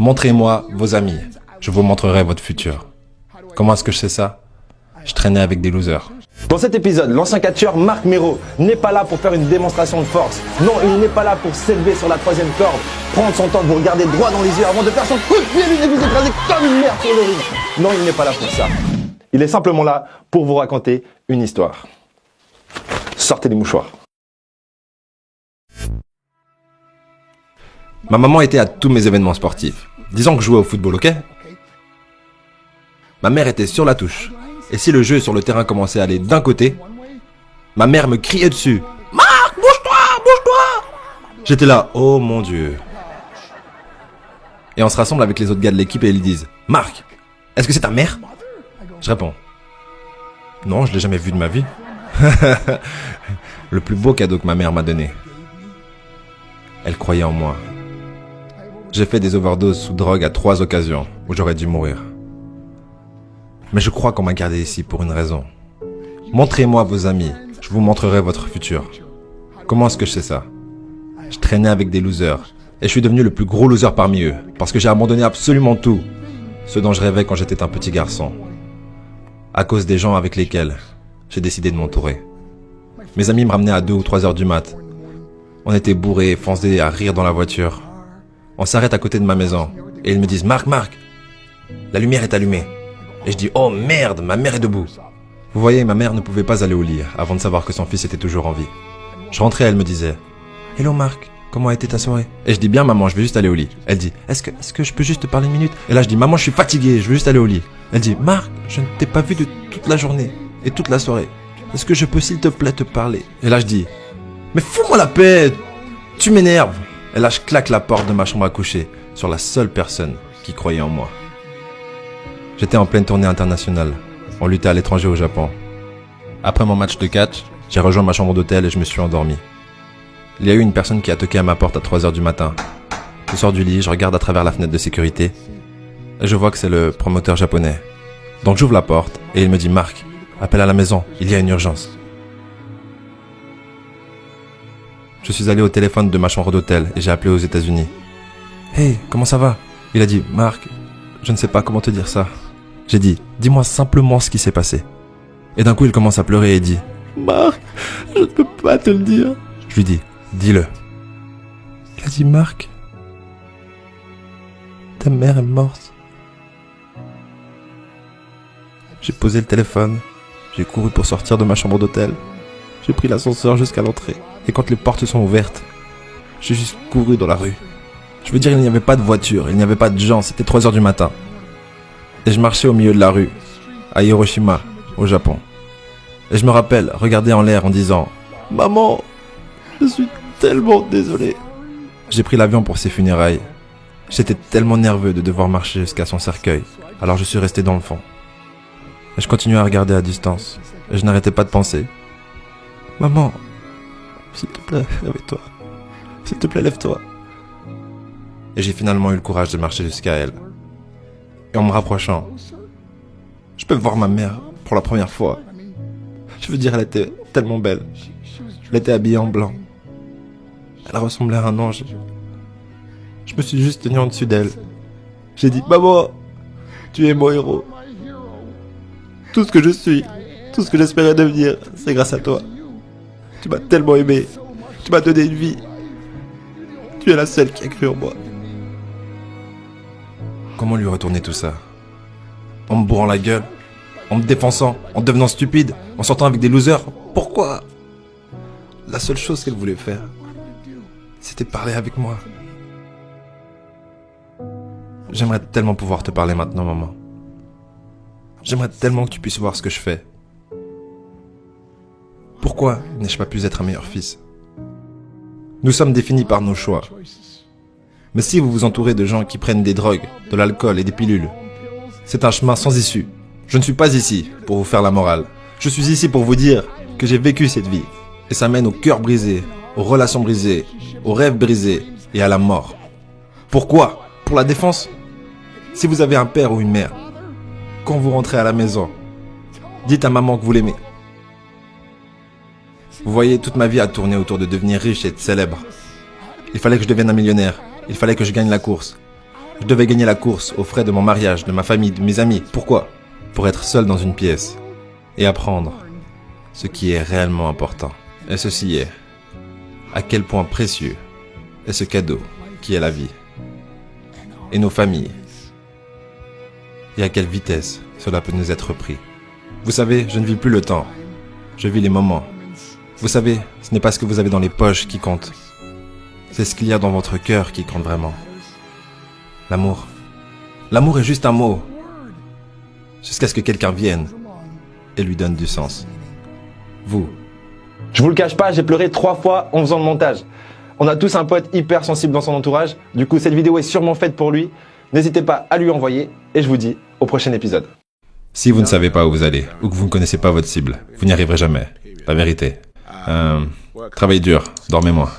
Montrez-moi vos amis, je vous montrerai votre futur. Comment est-ce que je sais ça? Je traînais avec des losers. Dans cet épisode, l'ancien catcheur Marc Mero n'est pas là pour faire une démonstration de force. Non, il n'est pas là pour s'élever sur la troisième corde, prendre son temps de vous regarder droit dans les yeux avant de faire son coup de pied et vous écraser comme une merde sur le ring. Non, il n'est pas là pour ça. Il est simplement là pour vous raconter une histoire. Sortez les mouchoirs. Ma maman était à tous mes événements sportifs. Disons que je jouais au football, ok? Ma mère était sur la touche. Et si le jeu sur le terrain commençait à aller d'un côté, ma mère me criait dessus. Marc, bouge-toi, bouge-toi! J'étais là, oh mon Dieu. Et on se rassemble avec les autres gars de l'équipe et ils disent, Marc, est-ce que c'est ta mère? Je réponds, non, je l'ai jamais vue de ma vie. Le plus beau cadeau que ma mère m'a donné. Elle croyait en moi. J'ai fait des overdoses sous drogue à 3 occasions où j'aurais dû mourir. Mais je crois qu'on m'a gardé ici pour une raison. Montrez-moi vos amis, je vous montrerai votre futur. Comment est-ce que je sais ça? Je traînais avec des losers et je suis devenu le plus gros loser parmi eux parce que j'ai abandonné absolument tout, ce dont je rêvais quand j'étais un petit garçon. À cause des gens avec lesquels j'ai décidé de m'entourer. Mes amis me ramenaient à 2 ou 3 heures du mat. On était bourrés, foncés à rire dans la voiture. On s'arrête à côté de ma maison et ils me disent « Marc, la lumière est allumée ». Et je dis « Oh merde, ma mère est debout ». Vous voyez, ma mère ne pouvait pas aller au lit avant de savoir que son fils était toujours en vie. Je rentrais, elle me disait « Hello Marc, comment a été ta soirée ?» Et je dis « Bien maman, je vais juste aller au lit ». Elle dit « Est-ce que je peux juste te parler une minute ?» Et là je dis « Maman, je suis fatigué, je veux juste aller au lit ». Elle dit « Marc, je ne t'ai pas vu de toute la journée et toute la soirée. Est-ce que je peux s'il te plaît te parler ?» Et là je dis « Mais fous-moi la paix, tu m'énerves !» Et là je claque la porte de ma chambre à coucher sur la seule personne qui croyait en moi. J'étais en pleine tournée internationale. On luttait à l'étranger au Japon. Après mon match de catch, j'ai rejoint ma chambre d'hôtel et je me suis endormi. Il y a eu une personne qui a toqué à ma porte à 3 heures du matin. Je sors du lit, je regarde à travers la fenêtre de sécurité et je vois que c'est le promoteur japonais. Donc j'ouvre la porte et il me dit « Marc, appelle à la maison, il y a une urgence ». Je suis allé au téléphone de ma chambre d'hôtel et j'ai appelé aux États-Unis. « Hey, comment ça va ?» Il a dit « Marc, je ne sais pas comment te dire ça. » J'ai dit « Dis-moi simplement ce qui s'est passé. » Et d'un coup, il commence à pleurer et dit « Marc, je ne peux pas te le dire. » Je lui dis « Dis-le. » Il a dit « Marc, ta mère est morte. » J'ai posé le téléphone, j'ai couru pour sortir de ma chambre d'hôtel. J'ai pris l'ascenseur jusqu'à l'entrée. Et quand les portes sont ouvertes, j'ai juste couru dans la rue. Je veux dire, il n'y avait pas de voiture, il n'y avait pas de gens, c'était 3 heures du matin. Et je marchais au milieu de la rue, à Hiroshima, au Japon. Et je me rappelle regarder en l'air en disant « Maman, je suis tellement désolé. » J'ai pris l'avion pour ses funérailles. J'étais tellement nerveux de devoir marcher jusqu'à son cercueil, alors je suis resté dans le fond. Et je continuais à regarder à distance, et je n'arrêtais pas de penser « Maman, s'il te plaît, réveille-toi. S'il te plaît, lève-toi. » Et j'ai finalement eu le courage de marcher jusqu'à elle. Et en me rapprochant, je peux voir ma mère pour la première fois. Je veux dire, elle était tellement belle. Elle était habillée en blanc. Elle ressemblait à un ange. Je me suis juste tenu en dessus d'elle. J'ai dit, maman, tu es mon héros. Tout ce que je suis, tout ce que j'espérais devenir, c'est grâce à toi. Tu m'as tellement aimé. Tu m'as donné une vie. Tu es la seule qui a cru en moi. Comment lui retourner tout ça? En me bourrant la gueule? En me défonçant? En devenant stupide? En sortant avec des losers? Pourquoi? La seule chose qu'elle voulait faire, c'était parler avec moi. J'aimerais tellement pouvoir te parler maintenant, maman. J'aimerais tellement que tu puisses voir ce que je fais. Pourquoi n'ai-je pas pu être un meilleur fils? Nous sommes définis par nos choix. Mais si vous vous entourez de gens qui prennent des drogues, de l'alcool et des pilules, c'est un chemin sans issue. Je ne suis pas ici pour vous faire la morale. Je suis ici pour vous dire que j'ai vécu cette vie. Et ça mène au cœur brisé, aux relations brisées, aux rêves brisés et à la mort. Pourquoi? Pour la défense? Si vous avez un père ou une mère, quand vous rentrez à la maison, dites à maman que vous l'aimez. Vous voyez, toute ma vie a tourné autour de devenir riche et être célèbre. Il fallait que je devienne un millionnaire. Il fallait que je gagne la course. Je devais gagner la course aux frais de mon mariage, de ma famille, de mes amis. Pourquoi? Pour être seul dans une pièce et apprendre ce qui est réellement important. Et ceci est à quel point précieux est ce cadeau qui est la vie et nos familles et à quelle vitesse cela peut nous être pris. Vous savez, je ne vis plus le temps, je vis les moments. Vous savez, ce n'est pas ce que vous avez dans les poches qui compte, c'est ce qu'il y a dans votre cœur qui compte vraiment. L'amour. L'amour est juste un mot, jusqu'à ce que quelqu'un vienne et lui donne du sens. Vous. Je vous le cache pas, j'ai pleuré 3 fois en faisant le montage. On a tous un pote hyper sensible dans son entourage. Du coup, cette vidéo est sûrement faite pour lui. N'hésitez pas à lui envoyer. Et je vous dis au prochain épisode. Si vous ne savez pas où vous allez, ou que vous ne connaissez pas votre cible, vous n'y arriverez jamais. La vérité. Travaillez dur, dormez moins.